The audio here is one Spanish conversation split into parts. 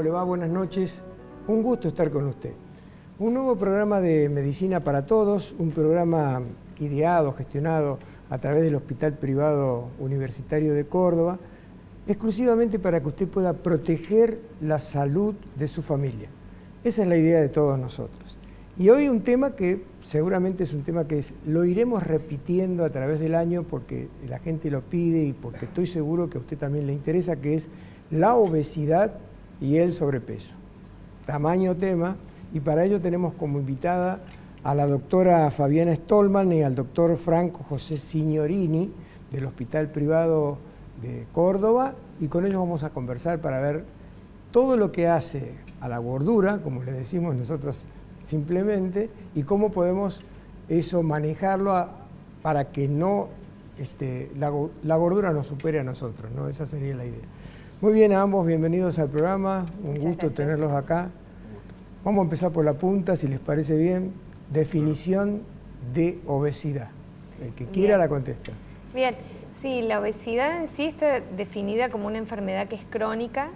¿Cómo le va? Buenas noches. Un gusto estar con usted. Un nuevo programa de Medicina para Todos, un programa ideado, gestionado a través del Hospital Privado Universitario de Córdoba, exclusivamente para que usted pueda proteger la salud de su familia. Esa es la idea de todos nosotros. Y hoy un tema que seguramente es un tema que lo iremos repitiendo a través del año porque la gente lo pide y porque estoy seguro que a usted también le interesa, que es la obesidad y el sobrepeso. Tamaño tema, y para ello tenemos como invitada a la doctora Fabiana Stolman y al doctor Franco José Signorini del Hospital Privado de Córdoba, y con ellos vamos a conversar para ver todo lo que hace a la gordura, como le decimos nosotros simplemente, y cómo podemos eso manejarlo para que no la gordura nos supere a nosotros, ¿no? Esa sería la idea. Muy bien, a ambos bienvenidos al programa, un gusto tenerlos acá. Vamos a empezar por la punta, si les parece bien. Definición de obesidad. El que quiera la contesta. Bien, sí, la obesidad en sí está definida como una enfermedad que es crónica,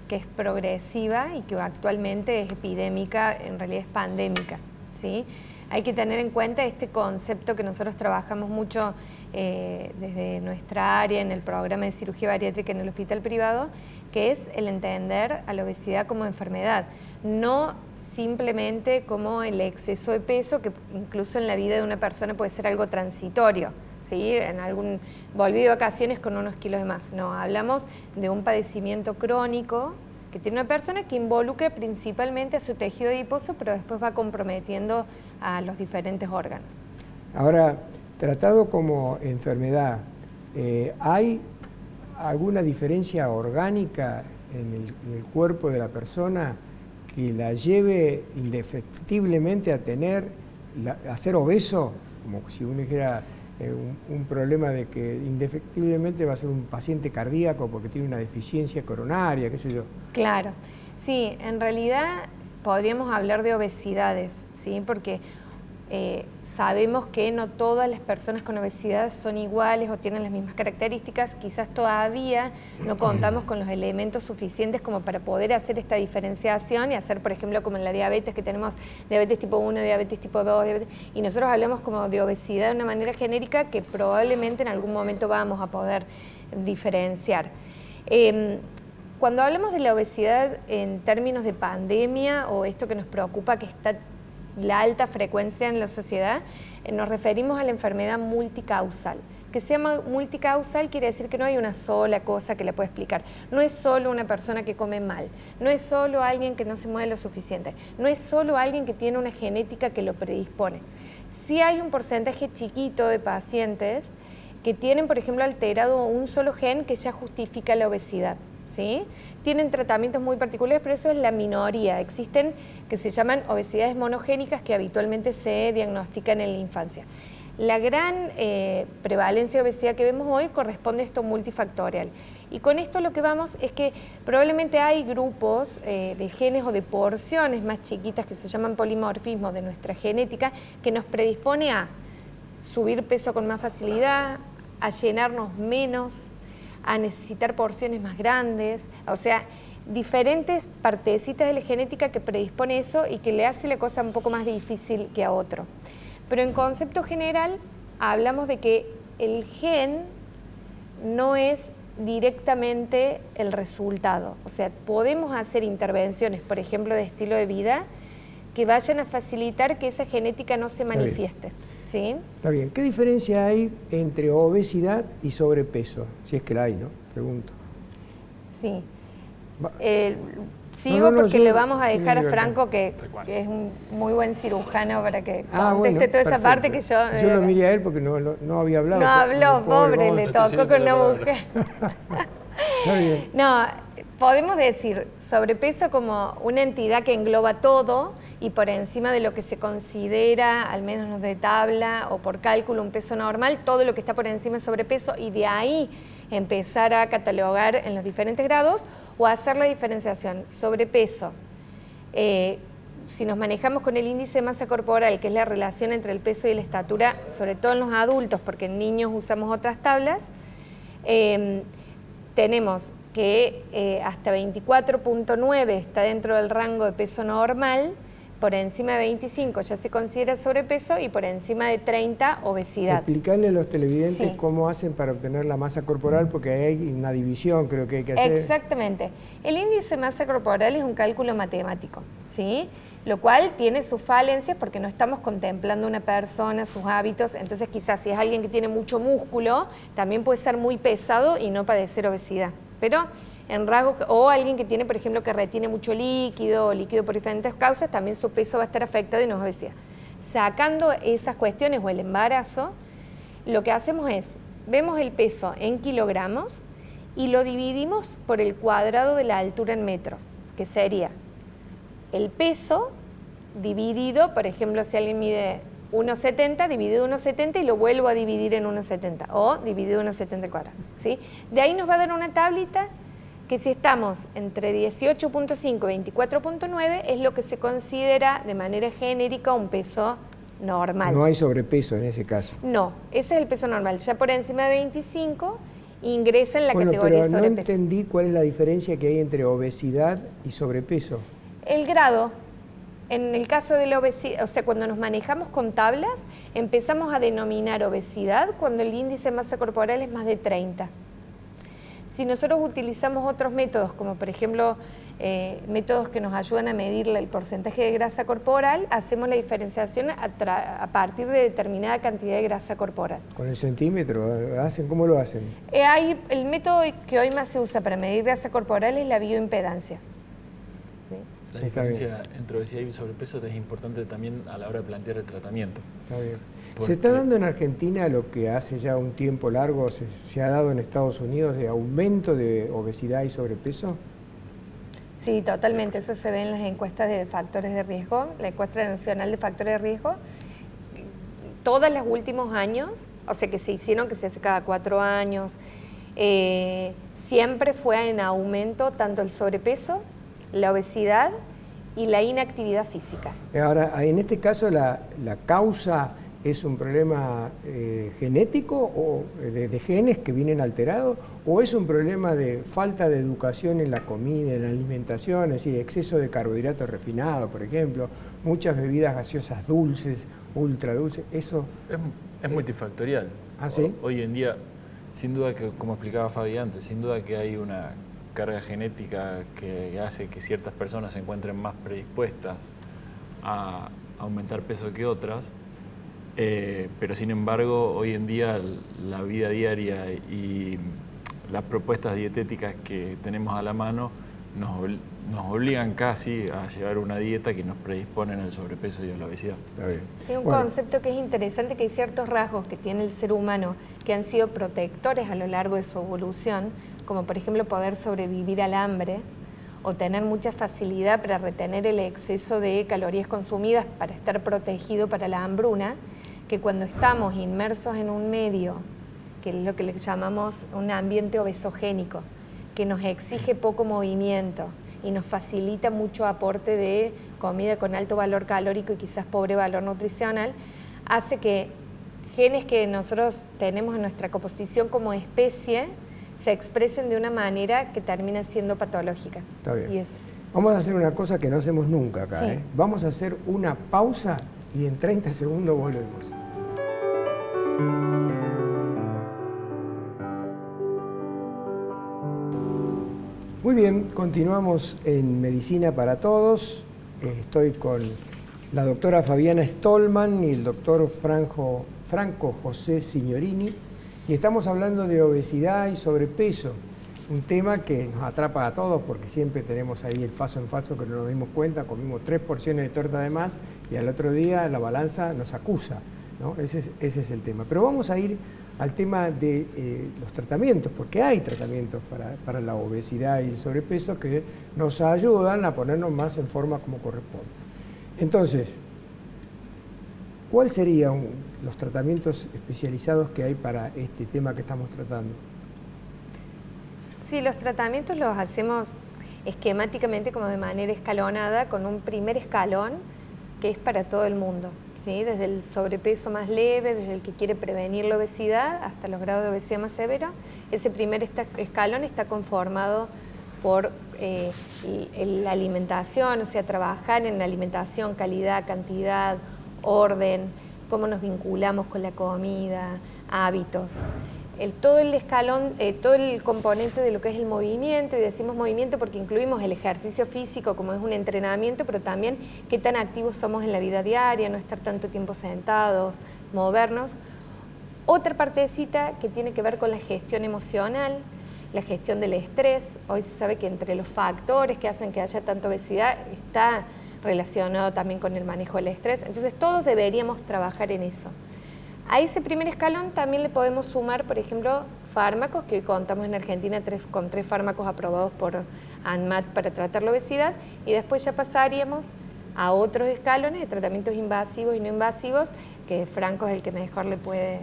que es progresiva y que actualmente es epidémica, en realidad es pandémica, ¿sí? Hay que tener en cuenta este concepto que nosotros trabajamos mucho desde nuestra área en el programa de cirugía bariátrica en el hospital privado, que es el entender a la obesidad como enfermedad, no simplemente como el exceso de peso, que incluso en la vida de una persona puede ser algo transitorio, ¿sí? Volví de vacaciones con unos kilos de más. No, hablamos de un padecimiento crónico que tiene una persona que involucra principalmente a su tejido adiposo, pero después va comprometiendo a los diferentes órganos. Ahora, tratado como enfermedad, ¿hay alguna diferencia orgánica en el cuerpo de la persona que la lleve indefectiblemente a ser obeso? Como si uno dijera un problema de que indefectiblemente va a ser un paciente cardíaco porque tiene una deficiencia coronaria, qué sé yo. Claro, sí, en realidad podríamos hablar de obesidades, ¿sí? Porque sabemos que no todas las personas con obesidad son iguales o tienen las mismas características, quizás todavía no contamos con los elementos suficientes como para poder hacer esta diferenciación y hacer, por ejemplo, como en la diabetes, que tenemos diabetes tipo 1, diabetes tipo 2, y nosotros hablamos como de obesidad de una manera genérica que probablemente en algún momento vamos a poder diferenciar. Cuando hablamos de la obesidad en términos de pandemia o esto que nos preocupa, que está la alta frecuencia en la sociedad, nos referimos a la enfermedad multicausal. Que se llama multicausal quiere decir que no hay una sola cosa que la pueda explicar. No es solo una persona que come mal, no es solo alguien que no se mueve lo suficiente, no es solo alguien que tiene una genética que lo predispone. Sí hay un porcentaje chiquito de pacientes que tienen, por ejemplo, alterado un solo gen que ya justifica la obesidad, ¿sí? Tienen tratamientos muy particulares, pero eso es la minoría. Existen que se llaman obesidades monogénicas que habitualmente se diagnostican en la infancia. La gran prevalencia de obesidad que vemos hoy corresponde a esto multifactorial. Y con esto lo que vamos es que probablemente hay grupos de genes o de porciones más chiquitas que se llaman polimorfismos de nuestra genética que nos predispone a subir peso con más facilidad, a llenarnos menos, a necesitar porciones más grandes, o sea, diferentes partecitas de la genética que predispone eso y que le hace la cosa un poco más difícil que a otro. Pero en concepto general hablamos de que el gen no es directamente el resultado, o sea, podemos hacer intervenciones, por ejemplo, de estilo de vida, que vayan a facilitar que esa genética no se manifieste. ¿Sí? Está bien. ¿Qué diferencia hay entre obesidad y sobrepeso? Si es que la hay, ¿no? Pregunto. Sí. Sigo porque le vamos a dejar a Franco, que es un muy buen cirujano, para que conteste toda esa parte que yo... Yo lo miré a él porque no había hablado. No habló, pobre, le tocó con una mujer. Está bien. No, podemos decir sobrepeso como una entidad que engloba todo y por encima de lo que se considera, al menos de tabla o por cálculo, un peso normal, todo lo que está por encima es sobrepeso, y de ahí empezar a catalogar en los diferentes grados o hacer la diferenciación. Sobrepeso, si nos manejamos con el índice de masa corporal, que es la relación entre el peso y la estatura, sobre todo en los adultos, porque en niños usamos otras tablas, tenemos que hasta 24.9 está dentro del rango de peso normal, por encima de 25 ya se considera sobrepeso y por encima de 30 obesidad. Explicarle a los televidentes Sí. cómo hacen para obtener la masa corporal, porque hay una división, creo que hay que hacer. Exactamente. El índice de masa corporal es un cálculo matemático, ¿sí? Lo cual tiene sus falencias porque no estamos contemplando una persona, sus hábitos, entonces quizás si es alguien que tiene mucho músculo, también puede ser muy pesado y no padecer obesidad. Pero en rasgos, o alguien que tiene, por ejemplo, que retiene mucho líquido, o líquido por diferentes causas, también su peso va a estar afectado y no es obesidad. Sacando esas cuestiones o el embarazo, lo que hacemos es, vemos el peso en kilogramos y lo dividimos por el cuadrado de la altura en metros, que sería el peso dividido, por ejemplo, si alguien mide 1,70, dividido 1,70 y lo vuelvo a dividir en 1,70 o dividido 1,70 al cuadrado, ¿sí? De ahí nos va a dar una tablita que si estamos entre 18.5 y 24.9 es lo que se considera de manera genérica un peso normal. No hay sobrepeso en ese caso. No, ese es el peso normal. Ya por encima de 25 ingresa en la categoría pero de no sobrepeso. entendí cuál es la diferencia que hay entre obesidad y sobrepeso. El grado. En el caso de la obesidad, o sea, cuando nos manejamos con tablas, empezamos a denominar obesidad cuando el índice de masa corporal es más de 30. Si nosotros utilizamos otros métodos, como por ejemplo métodos que nos ayudan a medir el porcentaje de grasa corporal, hacemos la diferenciación a partir de determinada cantidad de grasa corporal. ¿Con el centímetro? ¿Cómo lo hacen? El método que hoy más se usa para medir grasa corporal es la bioimpedancia. ¿Sí? La diferencia entre obesidad y sobrepeso es importante también a la hora de plantear el tratamiento. Está bien. Porque ¿Se está dando en Argentina lo que hace ya un tiempo largo se ha dado en Estados Unidos de aumento de obesidad y sobrepeso? Sí, totalmente. Eso se ve en las encuestas de factores de riesgo, la encuesta nacional de factores de riesgo. Todos los últimos años, o sea que se hicieron, que se hace cada 4 años, siempre fue en aumento tanto el sobrepeso, la obesidad y la inactividad física. Ahora, en este caso, ¿la causa es un problema genético o de genes que vienen alterados o es un problema de falta de educación en la comida, en la alimentación, es decir, exceso de carbohidratos refinados, por ejemplo, muchas bebidas gaseosas dulces, ultra dulces, eso... Es multifactorial. ¿Ah, sí? Hoy en día, sin duda que, como explicaba Fabi antes, sin duda que hay una carga genética que hace que ciertas personas se encuentren más predispuestas a aumentar peso que otras, pero sin embargo hoy en día la vida diaria y las propuestas dietéticas que tenemos a la mano nos obligan casi a llevar una dieta que nos predisponen al sobrepeso y a la obesidad. Está bien. Es un concepto que es interesante, que hay ciertos rasgos que tiene el ser humano que han sido protectores a lo largo de su evolución, como por ejemplo poder sobrevivir al hambre o tener mucha facilidad para retener el exceso de calorías consumidas para estar protegido para la hambruna, que cuando estamos inmersos en un medio, que es lo que le llamamos un ambiente obesogénico, que nos exige poco movimiento y nos facilita mucho aporte de comida con alto valor calórico y quizás pobre valor nutricional, hace que genes que nosotros tenemos en nuestra composición como especie se expresen de una manera que termina siendo patológica. Está bien. Y Vamos a hacer una cosa que no hacemos nunca acá. Sí. Vamos a hacer una pausa y en 30 segundos volvemos. Muy bien, continuamos en Medicina para Todos. Estoy con la doctora Fabiana Stolman y el doctor Franco José Signorini y estamos hablando de obesidad y sobrepeso, un tema que nos atrapa a todos porque siempre tenemos ahí el paso en falso que no nos dimos cuenta, comimos 3 porciones de torta de más y al otro día la balanza nos acusa, ¿no? Ese es el tema. Pero vamos a ir al tema de los tratamientos, porque hay tratamientos para la obesidad y el sobrepeso que nos ayudan a ponernos más en forma como corresponde. Entonces, ¿cuáles serían los tratamientos especializados que hay para este tema que estamos tratando? sí, los tratamientos los hacemos esquemáticamente como de manera escalonada, con un primer escalón que es para todo el mundo, ¿sí? Desde el sobrepeso más leve, desde el que quiere prevenir la obesidad, hasta los grados de obesidad más severa. Ese primer escalón está conformado por la alimentación, o sea, trabajar en la alimentación, calidad, cantidad, orden, cómo nos vinculamos con la comida, hábitos. Todo el escalón, todo el componente de lo que es el movimiento, y decimos movimiento porque incluimos el ejercicio físico como es un entrenamiento, pero también qué tan activos somos en la vida diaria, no estar tanto tiempo sentados, movernos. Otra partecita que tiene que ver con la gestión emocional, la gestión del estrés. Hoy se sabe que entre los factores que hacen que haya tanta obesidad está relacionado también con el manejo del estrés. Entonces todos deberíamos trabajar en eso. A ese primer escalón también le podemos sumar, por ejemplo, fármacos, que hoy contamos en Argentina con 3 fármacos aprobados por ANMAT para tratar la obesidad, y después ya pasaríamos a otros escalones de tratamientos invasivos y no invasivos, que Franco es el que mejor le puede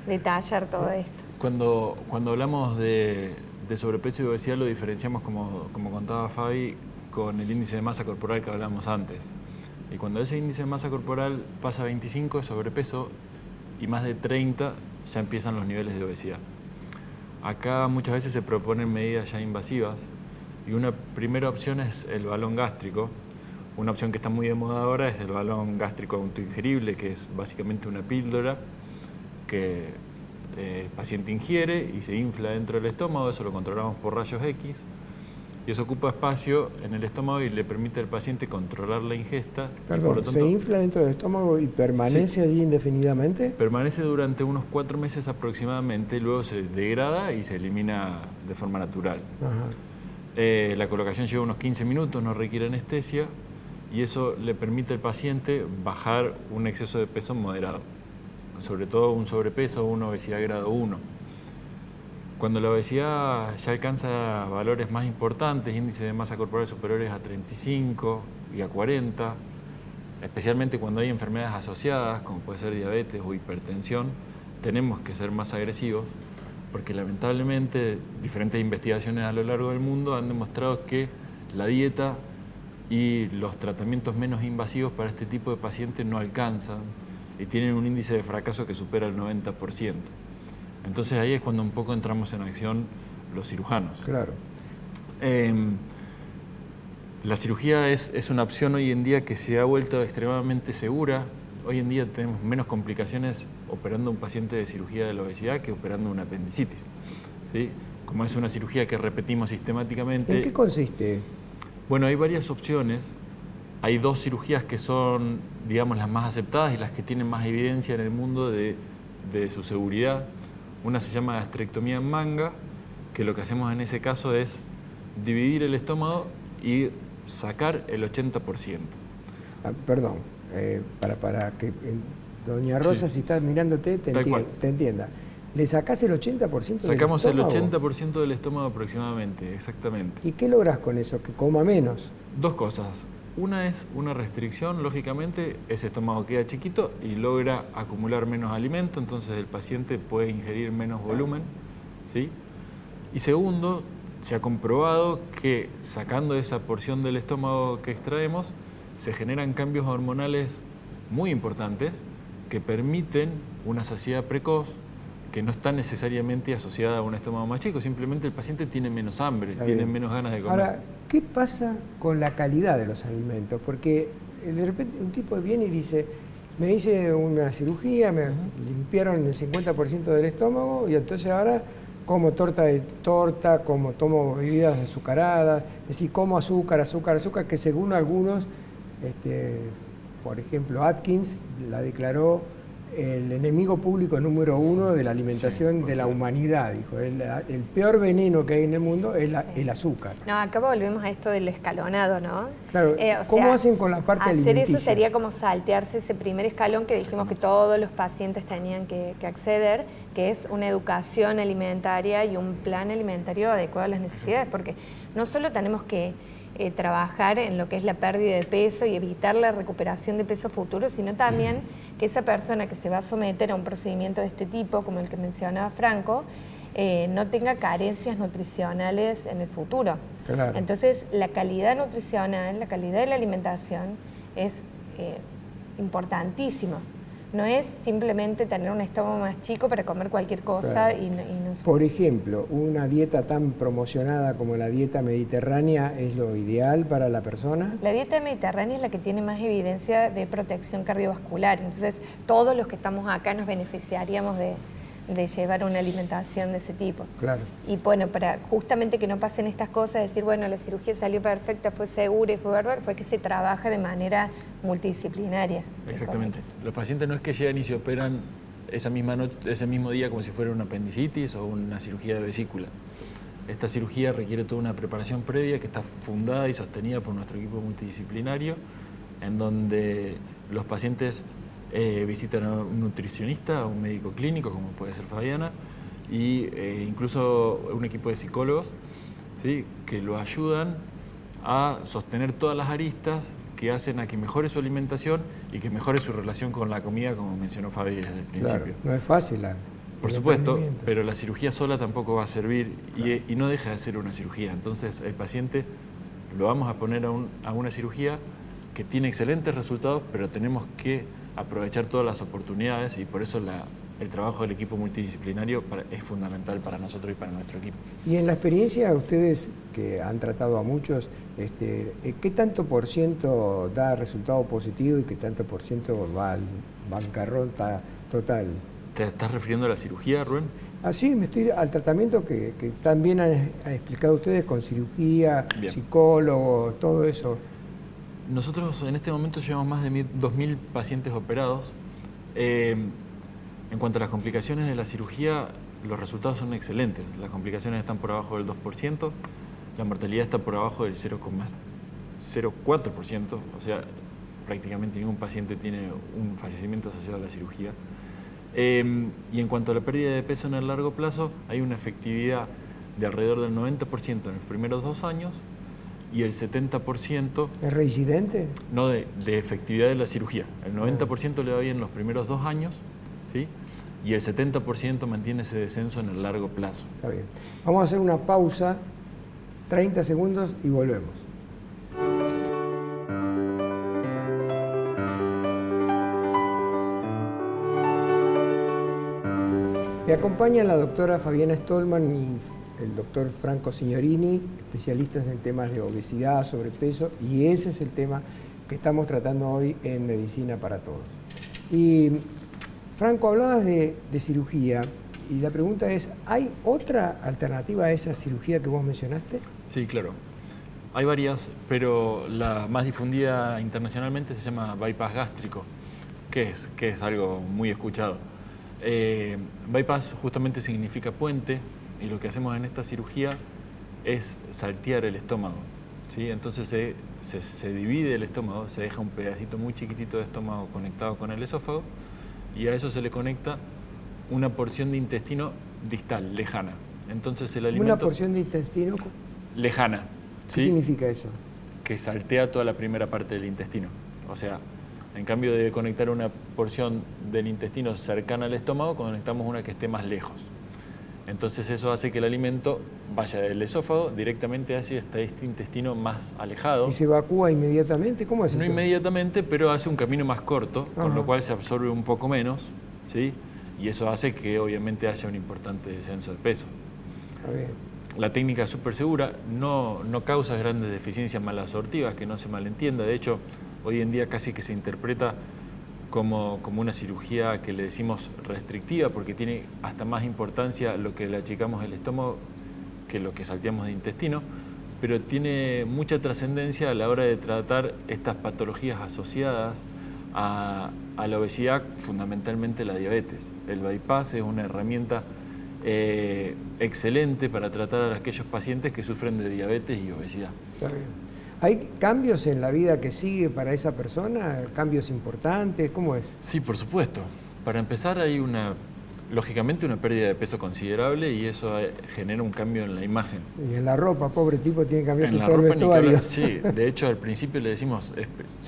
detallar todo esto. Cuando hablamos de sobrepeso y obesidad lo diferenciamos, como contaba Fabi, con el índice de masa corporal que hablamos antes. Y cuando ese índice de masa corporal pasa a 25 de sobrepeso y más de 30, ya empiezan los niveles de obesidad. Acá muchas veces se proponen medidas ya invasivas, y una primera opción es el balón gástrico. Una opción que está muy de moda ahora es el balón gástrico autoingerible, que es básicamente una píldora que el paciente ingiere y se infla dentro del estómago. Eso lo controlamos por rayos X, y eso ocupa espacio en el estómago y le permite al paciente controlar la ingesta. Perdón, por lo tanto, ¿se infla dentro del estómago y permanece allí indefinidamente? Permanece durante unos 4 meses aproximadamente, y luego se degrada y se elimina de forma natural. La colocación lleva unos 15 minutos, no requiere anestesia, y eso le permite al paciente bajar un exceso de peso moderado, sobre todo un sobrepeso o una obesidad grado 1. Cuando la obesidad ya alcanza valores más importantes, índices de masa corporal superiores a 35 y a 40, especialmente cuando hay enfermedades asociadas, como puede ser diabetes o hipertensión, tenemos que ser más agresivos, porque lamentablemente diferentes investigaciones a lo largo del mundo han demostrado que la dieta y los tratamientos menos invasivos para este tipo de pacientes no alcanzan y tienen un índice de fracaso que supera el 90%. Entonces ahí es cuando un poco entramos en acción los cirujanos. Claro. La cirugía es una opción hoy en día que se ha vuelto extremadamente segura. Hoy en día tenemos menos complicaciones operando a un paciente de cirugía de la obesidad que operando una apendicitis, ¿sí? Como es una cirugía que repetimos sistemáticamente. ¿En qué consiste? Bueno, hay varias opciones. Hay 2 cirugías que son, digamos, las más aceptadas y las que tienen más evidencia en el mundo de su seguridad. Una se llama gastrectomía en manga, que lo que hacemos en ese caso es dividir el estómago y sacar el 80%. Perdón, para que doña Rosa, Sí. si estás mirándote, te entienda. ¿Le sacás el 80% Sacamos del el estómago? 80% del estómago aproximadamente, exactamente. ¿Y qué lográs con eso? ¿Que coma menos? 2 cosas. Una es una restricción, lógicamente, ese estómago queda chiquito y logra acumular menos alimento, entonces el paciente puede ingerir menos volumen, ¿sí? Y segundo, se ha comprobado que sacando esa porción del estómago que extraemos, se generan cambios hormonales muy importantes que permiten una saciedad precoz, que no está necesariamente asociada a un estómago más chico, simplemente el paciente tiene menos hambre, tiene menos ganas de comer. Ahora, ¿qué pasa con la calidad de los alimentos? Porque de repente un tipo viene y dice, me hice una cirugía, me limpiaron el 50% del estómago y entonces ahora como torta, como tomo bebidas azucaradas, es decir, como azúcar, que según algunos, por ejemplo, Atkins la declaró el enemigo público número 1 de la alimentación de la humanidad, dijo. El peor veneno que hay en el mundo es el azúcar. No, acá volvemos a esto del escalonado, ¿no? Claro, ¿cómo hacen con la parte alimenticia? Hacer eso sería como saltearse ese primer escalón que dijimos que todos los pacientes tenían que acceder, que es una educación alimentaria y un plan alimentario adecuado a las necesidades, porque no solo tenemos que trabajar en lo que es la pérdida de peso y evitar la recuperación de peso futuro, sino también que esa persona que se va a someter a un procedimiento de este tipo, como el que mencionaba Franco, no tenga carencias nutricionales en el futuro. Claro. Entonces, la calidad nutricional, la calidad de la alimentación es importantísimo. No es simplemente tener un estómago más chico para comer cualquier cosa. Claro. y no Por ejemplo, una dieta tan promocionada como la dieta mediterránea es lo ideal para la persona. La dieta mediterránea es la que tiene más evidencia de protección cardiovascular, entonces todos los que estamos acá nos beneficiaríamos de llevar una alimentación de ese tipo. Claro. Y bueno, para justamente que no pasen estas cosas, decir, bueno, la cirugía salió perfecta, fue segura y fue bárbaro, fue que se trabaja de manera multidisciplinaria. Exactamente. Los pacientes no es que llegan y se operan esa misma noche, ese mismo día como si fuera una apendicitis o una cirugía de vesícula. Esta cirugía requiere toda una preparación previa que está fundada y sostenida por nuestro equipo multidisciplinario, en donde los pacientes visitan a un nutricionista, a un médico clínico, como puede ser Fabiana, y incluso un equipo de psicólogos, ¿sí?, que lo ayudan a sostener todas las aristas que hacen a que mejore su alimentación y que mejore su relación con la comida, como mencionó Fabi desde el principio. Claro, no es fácil. Por supuesto, pero la cirugía sola tampoco va a servir, claro, y no deja de ser una cirugía. Entonces, el paciente lo vamos a poner a una cirugía que tiene excelentes resultados, pero tenemos que aprovechar todas las oportunidades, y por eso el trabajo del equipo multidisciplinario es fundamental para nosotros y para nuestro equipo. Y en la experiencia, ustedes que han tratado a muchos, ¿qué tanto por ciento da resultado positivo y qué tanto por ciento va al bancarrota total? ¿Te estás refiriendo a la cirugía, Rubén? Sí, me estoy al tratamiento que también han explicado ustedes, con cirugía, bien, psicólogo, todo eso. Nosotros en este momento llevamos más de 2.000 pacientes operados. En cuanto a las complicaciones de la cirugía, los resultados son excelentes. Las complicaciones están por abajo del 2%, la mortalidad está por abajo del 0,04%, o sea, prácticamente ningún paciente tiene un fallecimiento asociado a la cirugía. Y en cuanto a la pérdida de peso en el largo plazo, hay una efectividad de alrededor del 90% en los primeros 2 años y el 70%... ¿Es reincidente? No, de efectividad de la cirugía. El 90% le va bien en los primeros 2 años, ¿sí?, y el 70% mantiene ese descenso en el largo plazo. Está bien. Vamos a hacer una pausa, 30 segundos y volvemos. Me acompaña la doctora Fabiana Stolman y el doctor Franco Signorini, especialistas en temas de obesidad, sobrepeso, y ese es el tema que estamos tratando hoy en Medicina para Todos. Y Franco, hablabas de cirugía, y la pregunta es, ¿hay otra alternativa a esa cirugía que vos mencionaste? Sí, claro. Hay varias, pero la más difundida internacionalmente se llama bypass gástrico, que es algo muy escuchado. Bypass justamente significa puente, y lo que hacemos en esta cirugía es saltear el estómago, ¿sí? Entonces se divide el estómago, se deja un pedacito muy chiquitito de estómago conectado con el esófago, y a eso se le conecta una porción de intestino distal, lejana. Entonces el alimento... ¿Una porción de intestino? Lejana. ¿Qué significa eso? Que saltea toda la primera parte del intestino. O sea, en cambio de conectar una porción del intestino cercana al estómago, conectamos una que esté más lejos. Entonces eso hace que el alimento vaya del esófago directamente hacia este intestino más alejado. ¿Y se evacúa inmediatamente? ¿Cómo es? No inmediatamente, pero hace un camino más corto, con lo cual se absorbe un poco menos, ¿sí? Y eso hace que obviamente haya un importante descenso de peso. Está bien. La técnica es súper segura, no causa grandes deficiencias malabsortivas, que no se malentienda. De hecho, hoy en día casi que se interpreta como una cirugía que le decimos restrictiva, porque tiene hasta más importancia lo que le achicamos el estómago que lo que salteamos de intestino, pero tiene mucha trascendencia a la hora de tratar estas patologías asociadas a la obesidad, fundamentalmente la diabetes. El bypass es una herramienta excelente para tratar a aquellos pacientes que sufren de diabetes y obesidad. Está bien. ¿Hay cambios en la vida que sigue para esa persona? ¿Cambios importantes? ¿Cómo es? Sí, por supuesto. Para empezar, hay lógicamente una pérdida de peso considerable, y eso genera un cambio en la imagen. Y en la ropa, pobre tipo, tiene que cambiarse en la todo el ropa vestuario. Sí, de hecho al principio le decimos,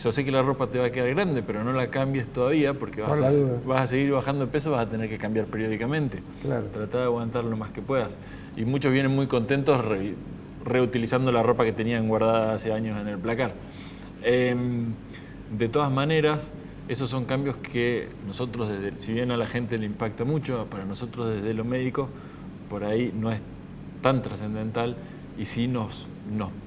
yo sé que la ropa te va a quedar grande, pero no la cambies todavía, porque vas a seguir bajando de peso, vas a tener que cambiar periódicamente. Claro. Trata de aguantar lo más que puedas. Y muchos vienen muy contentos reutilizando la ropa que tenían guardada hace años en el placar. De todas maneras, esos son cambios que nosotros, si bien a la gente le impacta mucho, para nosotros desde lo médico, por ahí no es tan trascendental y sí nos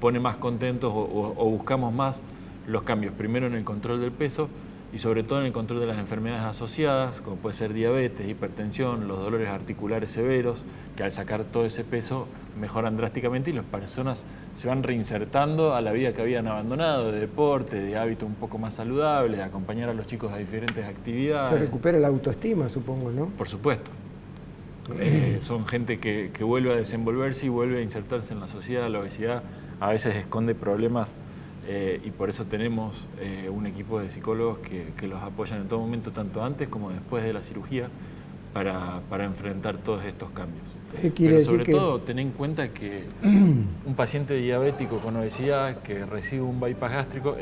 pone más contentos o buscamos más los cambios, primero en el control del peso y sobre todo en el control de las enfermedades asociadas, como puede ser diabetes, hipertensión, los dolores articulares severos, que al sacar todo ese peso mejoran drásticamente y las personas se van reinsertando a la vida que habían abandonado, de deporte, de hábitos un poco más saludables, de acompañar a los chicos a diferentes actividades. Se recupera la autoestima, supongo, ¿no? Por supuesto. Son gente que vuelve a desenvolverse y vuelve a insertarse en la sociedad. La obesidad a veces esconde problemas y por eso tenemos un equipo de psicólogos que los apoyan en todo momento, tanto antes como después de la cirugía, para enfrentar todos estos cambios. Pero sobre todo, ten en cuenta que un paciente diabético con obesidad que recibe un bypass gástrico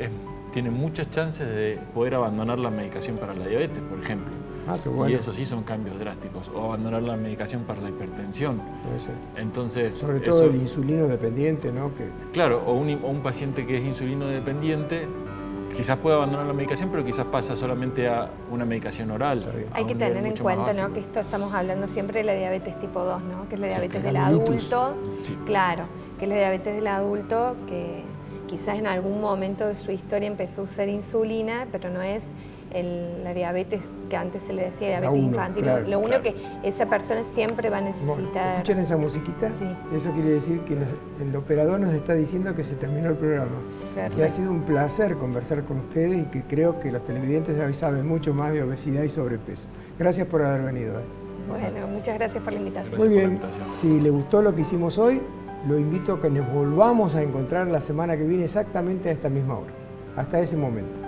tiene muchas chances de poder abandonar la medicación para la diabetes, por ejemplo. Ah, qué bueno. Y eso sí son cambios drásticos. O abandonar la medicación para la hipertensión. Entonces, sobre todo el insulino dependiente, ¿no? Claro, o un paciente que es insulino dependiente, quizás pueda abandonar la medicación, pero quizás pasa solamente a una medicación oral. Hay que tener en cuenta, ¿no?, que esto estamos hablando siempre de la diabetes tipo 2, ¿no?, que es la diabetes del adulto. Sí. Claro, que es la diabetes del adulto que quizás en algún momento de su historia empezó a usar insulina, pero no es la diabetes que antes se le decía diabetes infantil. Claro, lo único que esa persona siempre va a necesitar. ¿Escuchan esa musiquita? Sí. Eso quiere decir que el operador nos está diciendo que se terminó el programa. Perfecto. Que ha sido un placer conversar con ustedes y que creo que los televidentes hoy saben mucho más de obesidad y sobrepeso. Gracias por haber venido. Bueno, muchas gracias por la invitación. Muy bien, si le gustó lo que hicimos hoy, lo invito a que nos volvamos a encontrar la semana que viene exactamente a esta misma hora. Hasta ese momento.